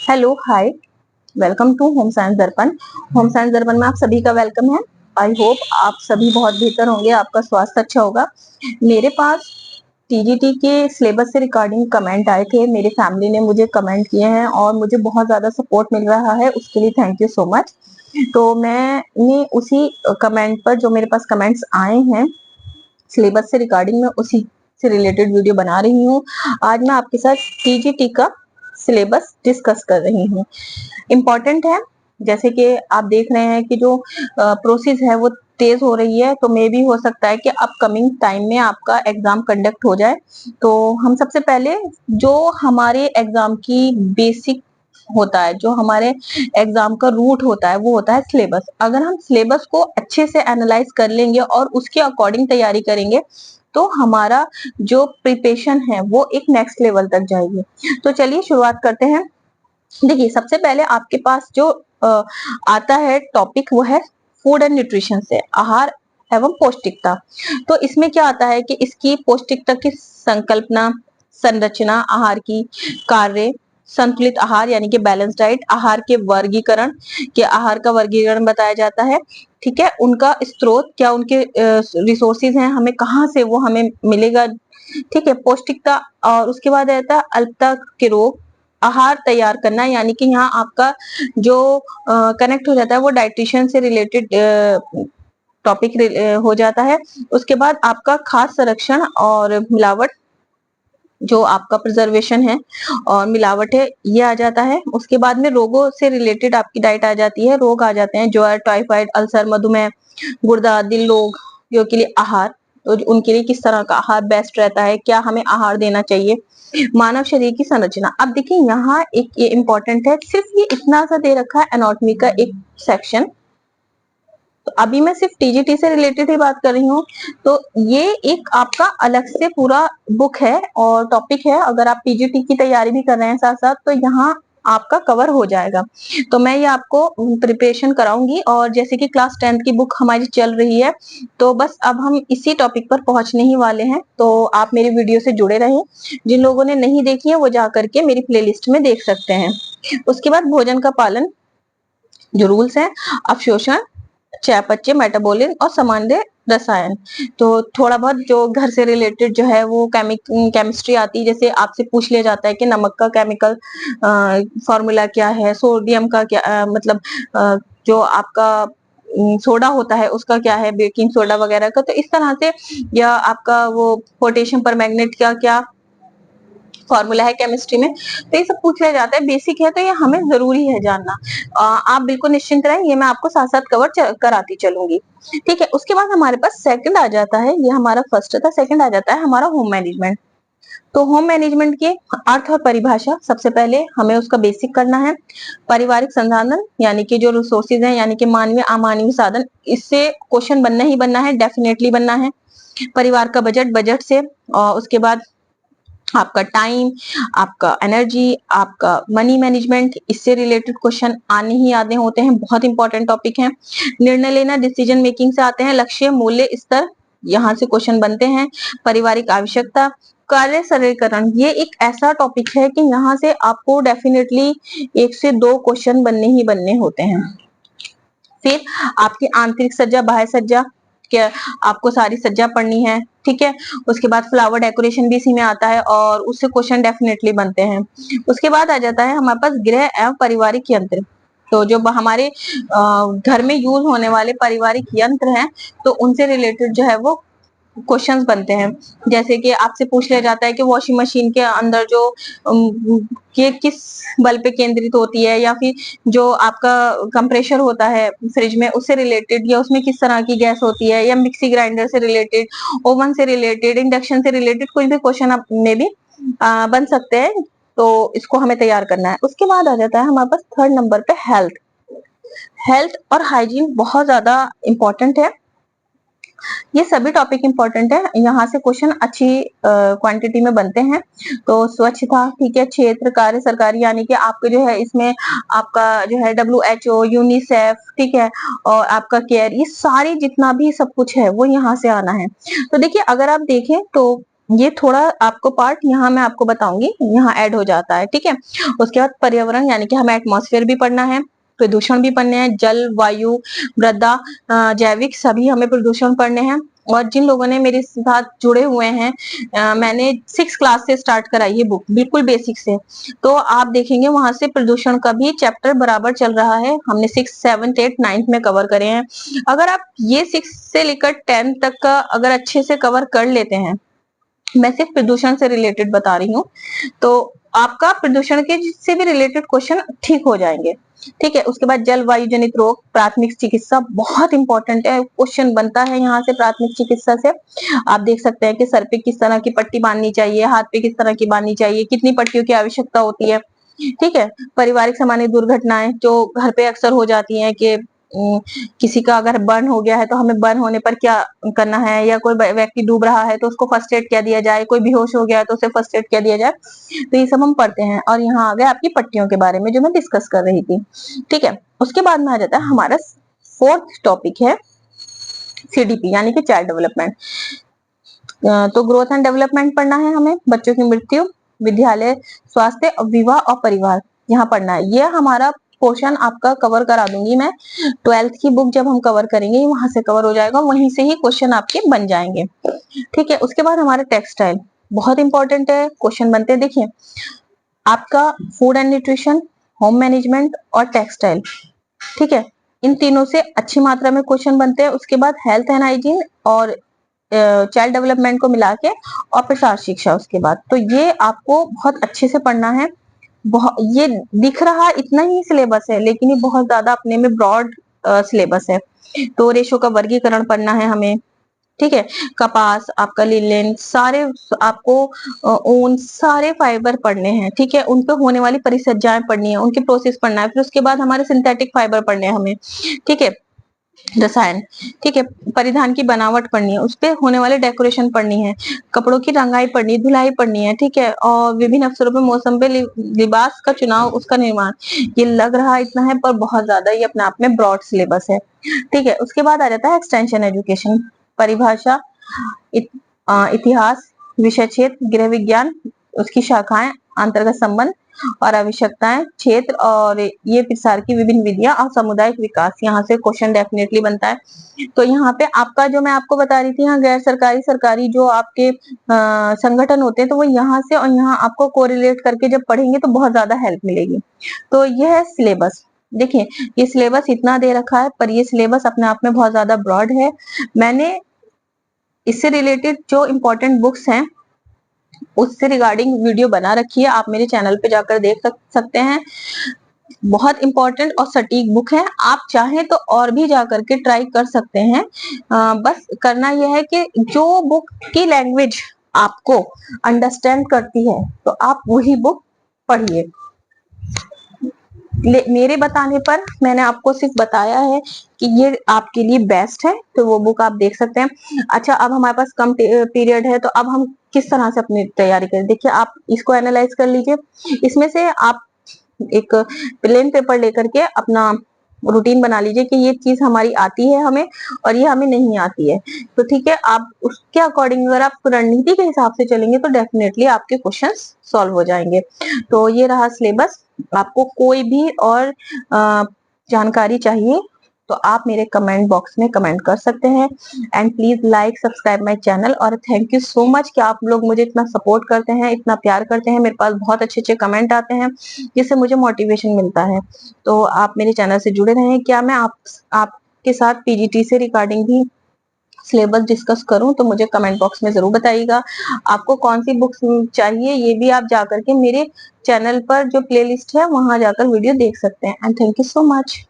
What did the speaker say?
Hello hi, welcome to home science Darpan. Home science Darpan में आप सभी का वेलकम है। आई होप आप सभी बहुत बेहतर होंगे, आपका स्वास्थ्य अच्छा होगा। मेरे पास टीजीटी के सिलेबस से रिगार्डिंग कमेंट आए थे, मेरे फैमिली ने मुझे कमेंट किए हैं और मुझे बहुत ज्यादा सपोर्ट मिल रहा है, उसके लिए थैंक यू सो मच। तो मैंने उसी कमेंट पर, जो मेरे पास कमेंट्स आए हैं सिलेबस से रिगार्डिंग, मैं उसी से रिलेटेड वीडियो बना रही हूँ। आज मैं आपके साथ टीजीटी का सिलेबस डिस्कस कर रही हूँ। इम्पोर्टेंट है, जैसे कि आप देख रहे हैं कि जो प्रोसेस है वो तेज हो रही है, तो मे भी हो सकता है कि अपकमिंग टाइम में आपका एग्जाम कंडक्ट हो जाए। तो हम सबसे पहले, जो हमारे एग्जाम की बेसिक होता है, जो हमारे एग्जाम का रूट होता है, वो होता है सिलेबस। अगर हम सिलेबस को अच्छे से एनालाइज कर लेंगे और उसके अकॉर्डिंग तैयारी करेंगे तो हमारा जो प्रिपरेशन है वो एक नेक्स्ट लेवल तक जाएगी। तो चलिए शुरुआत करते हैं। देखिए, सबसे पहले आपके पास जो आता है टॉपिक, वो है फूड एंड न्यूट्रिशन से, आहार एवं पौष्टिकता। तो इसमें क्या आता है कि इसकी पौष्टिकता की संकल्पना, संरचना, आहार की कार्य, संतुलित आहार यानी कि बैलेंस डाइट, आहार के वर्गीकरण, के आहार का वर्गीकरण बताया जाता है। ठीक है, उनका स्रोत क्या, उनके रिसोर्सेज हैं, हमें कहाँ से वो हमें मिलेगा। ठीक है, पौष्टिकता। और उसके बाद रहता है अल्पता के रोग, आहार तैयार करना, यानी कि यहाँ आपका जो कनेक्ट हो जाता है वो डाइटिशियन से रिलेटेड टॉपिक हो जाता है। उसके बाद आपका खाद्य संरक्षण और मिलावट, जो आपका प्रिजर्वेशन है और मिलावट है, ये आ जाता है। उसके बाद में रोगों से रिलेटेड आपकी डाइट आ जाती है, रोग आ जाते हैं, ज्वर, टाइफाइड, अल्सर, मधुमेह, गुर्दा, दिल रोग के लिए आहार, तो उनके लिए किस तरह का आहार बेस्ट रहता है, क्या हमें आहार देना चाहिए। मानव शरीर की संरचना, अब देखिए यहाँ एक ये इंपॉर्टेंट है, सिर्फ ये इतना सा दे रखा है एनाटॉमी का एक सेक्शन। तो अभी मैं सिर्फ टीजीटी से रिलेटेड ही बात कर रही हूँ। तो ये एक आपका अलग से पूरा बुक है और टॉपिक है, अगर आप टीजीटी की तैयारी भी कर रहे हैं साथ साथ, तो यहाँ आपका कवर हो जाएगा। तो मैं ये आपको प्रिपरेशन कराऊंगी, और जैसे कि क्लास 10th की बुक हमारी चल रही है, तो बस अब हम इसी टॉपिक पर पहुंचने ही वाले हैं। तो आप मेरी वीडियो से जुड़े रहें, जिन लोगों ने नहीं देखी है वो जा करके मेरी प्लेलिस्ट में देख सकते हैं। उसके बाद भोजन का पालन, जो रूल्स हैं, अवशोषण, चयापचय, मेटाबॉलिज्म और सामान्य रसायन। तो थोड़ा बहुत जो घर से रिलेटेड जो है वो केमिस्ट्री आती है, जैसे आपसे पूछ लिया जाता है कि नमक का केमिकल फॉर्मूला क्या है, सोडियम का क्या मतलब जो आपका सोडा होता है उसका क्या है, बेकिंग सोडा वगैरह का, तो इस तरह से, या आपका वो पोटेशियम पर मैग्नेट का क्या फॉर्मूला है केमिस्ट्री में। तो ये सब पूछ लिया जाता है, बेसिक है, तो ये हमें जरूरी है जानना। आप बिल्कुल निश्चिंत रहें, ये मैं आपको साथ साथ कवर कराती चलूंगी। ठीक है, उसके बाद हमारे पास सेकंड आ जाता है, ये हमारा फर्स्ट था, सेकंड आ जाता है हमारा होम मैनेजमेंट। तो होम मैनेजमेंट के अर्थ और परिभाषा, सबसे पहले हमें उसका बेसिक करना है। पारिवारिक संसाधन, यानी कि जो रिसोर्सेज हैं, यानी कि मानवीय अमानवीय साधन, इससे क्वेश्चन बनना ही बनना है, डेफिनेटली बनना है। परिवार का बजट, बजट से, और उसके बाद आपका टाइम, आपका एनर्जी, आपका मनी मैनेजमेंट, इससे रिलेटेड क्वेश्चन आने ही आने होते हैं, बहुत इंपॉर्टेंट टॉपिक है। निर्णय लेना, डिसीजन मेकिंग से आते हैं। लक्ष्य, मूल्य स्तर, यहाँ से क्वेश्चन बनते हैं। पारिवारिक आवश्यकता, कार्य सरलीकरण, ये एक ऐसा टॉपिक है कि यहाँ से आपको डेफिनेटली 1 से 2 क्वेश्चन बनने ही बनने होते हैं। फिर आपकी आंतरिक सज्जा, बाह्य सज्जा, क्या आपको सारी सज्जा पढ़नी है। ठीक है, उसके बाद फ्लावर डेकोरेशन भी इसी में आता है और उससे क्वेश्चन डेफिनेटली बनते हैं। उसके बाद आ जाता है हमारे पास गृह एवं पारिवारिक यंत्र। तो जो हमारे घर में यूज होने वाले पारिवारिक यंत्र हैं, तो उनसे रिलेटेड जो है वो क्वेश्चंस बनते हैं। जैसे कि आपसे पूछ लिया जाता है कि वॉशिंग मशीन के अंदर जो ये किस बल पे केंद्रित होती है, या फिर जो आपका कंप्रेशर होता है फ्रिज में, उससे रिलेटेड, या उसमें किस तरह की गैस होती है, या मिक्सी ग्राइंडर से रिलेटेड, ओवन से रिलेटेड, इंडक्शन से रिलेटेड, कोई भी क्वेश्चन आप में भी बन सकते हैं। तो इसको हमें तैयार करना है। उसके बाद आ जाता है हमारे पास थर्ड नंबर पे हेल्थ। हेल्थ और हाइजीन बहुत ज्यादा इंपॉर्टेंट है। ये सभी टॉपिक इंपॉर्टेंट है, यहाँ से क्वेश्चन अच्छी क्वांटिटी में बनते हैं। तो स्वच्छता, ठीक है, क्षेत्र, कार्य, सरकारी, यानी कि आपके जो है इसमें आपका जो है WHO, यूनिसेफ, ठीक है, और आपका केयर, ये सारी जितना भी सब कुछ है वो यहाँ से आना है। तो देखिए, अगर आप देखें तो ये थोड़ा आपको पार्ट यहाँ मैं आपको बताऊंगी, यहाँ ऐड हो जाता है, ठीक है। उसके बाद पर्यावरण यानी कि हमें एटमॉस्फेयर भी पढ़ना है, प्रदूषण भी पढ़ने हैं, जल, वायु, मृदा, जैविक, सभी हमें प्रदूषण पढ़ने हैं। और जिन लोगों ने मेरे साथ जुड़े हुए हैं, मैंने 6 क्लास से स्टार्ट कराई है बुक, बिल्कुल बेसिक से, तो आप देखेंगे वहां से प्रदूषण का भी चैप्टर बराबर चल रहा है। हमने 6, 7, 8, 9 में कवर करे हैं। अगर आप ये 6 से लेकर 10 तक का अगर अच्छे से कवर कर लेते हैं, मैं सिर्फ प्रदूषण से रिलेटेड बता रही हूँ, तो आपका प्रदूषण के से भी रिलेटेड क्वेश्चन ठीक हो जाएंगे, ठीक है। उसके बाद जलवायु जनित रोग, प्राथमिक चिकित्सा बहुत इंपॉर्टेंट है, क्वेश्चन बनता है यहाँ से प्राथमिक चिकित्सा से। आप देख सकते हैं कि सर पे किस तरह की पट्टी बांधनी चाहिए, हाथ पे किस तरह की बांधनी चाहिए, कितनी पट्टियों की आवश्यकता होती है, ठीक है। पारिवारिक सामान्य दुर्घटनाएं जो घर पे अक्सर हो जाती हैं कि किसी का अगर बर्न हो गया है तो हमें बर्न होने पर क्या करना है, या कोई व्यक्ति डूब रहा है तो उसको फर्स्ट एड क्या दिया जाए, कोई बेहोश हो गया है तो उसे फर्स्ट एड क्या दिया जाए, तो ये सब हम पढ़ते हैं। और यहाँ आ गया आपकी पट्टियों के बारे में जो मैं डिस्कस कर रही थी, ठीक है। उसके बाद में आ जाता है हमारा 4th टॉपिक है CDP यानी कि चाइल्ड डेवलपमेंट। तो ग्रोथ एंड डेवलपमेंट पढ़ना है हमें, बच्चों की मृत्यु, विद्यालय, स्वास्थ्य, विवाह और परिवार यहाँ पढ़ना है। ये हमारा पोर्शन आपका कवर करा दूंगी मैं, 12th की बुक जब हम कवर करेंगे वहां से कवर हो जाएगा, वहीं से ही क्वेश्चन आपके बन जाएंगे, ठीक है। उसके बाद हमारा टेक्सटाइल बहुत इंपॉर्टेंट है, क्वेश्चन बनते हैं। देखिए आपका food and nutrition, home management और टेक्सटाइल, ठीक है, इन तीनों से अच्छी मात्रा में क्वेश्चन बनते हैं। उसके बाद हेल्थ एंड हाइजीन और चाइल्ड डेवलपमेंट को मिला के और प्रसार शिक्षा उसके बाद। तो ये आपको बहुत अच्छे से पढ़ना है। बहुत ये दिख रहा इतना ही सिलेबस है, लेकिन ये बहुत ज्यादा अपने में ब्रॉड सिलेबस है। तो रेशो का वर्गीकरण पढ़ना है हमें, ठीक है। कपास, आपका लिनन, सारे आपको ऊन, सारे फाइबर पढ़ने हैं, ठीक है। उन पे होने वाली परिचर्याएं पढ़नी है, उनके प्रोसेस पढ़ना है। फिर उसके बाद हमारे सिंथेटिक फाइबर पढ़ने हैं हमें, ठीक है, रसायन, ठीक है। परिधान की बनावट पढ़नी है, उस पे होने वाले डेकोरेशन पढ़नी है, कपड़ों की रंगाई पढ़नी, धुलाई पढ़नी है, ठीक है। और विभिन्न अवसरों पे मौसम पे लिबास का चुनाव, उसका निर्माण। ये लग रहा इतना है पर बहुत ज्यादा ये अपने आप में ब्रॉड सिलेबस है, ठीक है। उसके बाद आ जाता है एक्सटेंशन एजुकेशन, परिभाषा, इतिहास, विषय क्षेत्र, गृह विज्ञान, उसकी शाखाएं, अंतर्गत संबंध और आवश्यकताएं, क्षेत्र और ये प्रसार की विभिन्न विधियां और सामुदायिक विकास। यहाँ से क्वेश्चन डेफिनेटली बनता है। तो यहाँ पे आपका जो मैं आपको बता रही थी, यहाँ गैर सरकारी सरकारी जो आपके संगठन होते हैं, तो वो यहाँ से और यहाँ आपको कोरिलेट करके जब पढ़ेंगे तो बहुत ज्यादा हेल्प मिलेगी। तो यह है सिलेबस। देखिए ये सिलेबस इतना दे रखा है, पर ये सिलेबस अपने आप में बहुत ज्यादा ब्रॉड है। मैंने इससे रिलेटेड जो इम्पोर्टेंट बुक्स हैं उससे रिगार्डिंग वीडियो बना रखी है, आप मेरे चैनल पे जाकर देख सकते हैं। बहुत इंपॉर्टेंट और सटीक बुक है, आप चाहें तो और भी जाकर के ट्राई कर सकते हैं। बस करना यह है कि जो बुक की लैंग्वेज आपको अंडरस्टैंड करती है तो आप वही बुक पढ़िए। मेरे बताने पर मैंने आपको सिर्फ बताया है कि ये आपके लिए बेस्ट है, तो वो बुक आप देख सकते हैं। अच्छा अब हमारे पास कम पीरियड है, तो अब हम किस तरह से अपनी तैयारी करें। देखिए आप इसको एनालाइज कर लीजिए, इसमें से आप एक प्लेन पेपर लेकर के अपना रूटीन बना लीजिए कि ये चीज हमारी आती है हमें और ये हमें नहीं आती है, तो ठीक है। आप उसके अकॉर्डिंग अगर आप रणनीति के हिसाब से चलेंगे तो डेफिनेटली आपके क्वेश्चंस सॉल्व हो जाएंगे। तो ये रहा सिलेबस। आपको कोई भी और जानकारी चाहिए तो आप मेरे कमेंट बॉक्स में कमेंट कर सकते हैं। And please like subscribe my channel. और थैंक यू सो मच कि आप लोग मुझे इतना सपोर्ट करते हैं, इतना प्यार करते हैं। मेरे पास बहुत अच्छे अच्छे कमेंट आते हैं जिससे मुझे मोटिवेशन मिलता है। तो आप मेरे चैनल से जुड़े रहें। क्या मैं आपके साथ पीजीटी से रिगार्डिंग भी सिलेबस डिस्कस करूं तो मुझे कमेंट बॉक्स में जरूर बताइएगा। आपको कौन सी बुक्स चाहिए ये भी आप जाकर के मेरे चैनल पर जो प्लेलिस्ट है वहां जाकर वीडियो देख सकते हैं। And thank you so much.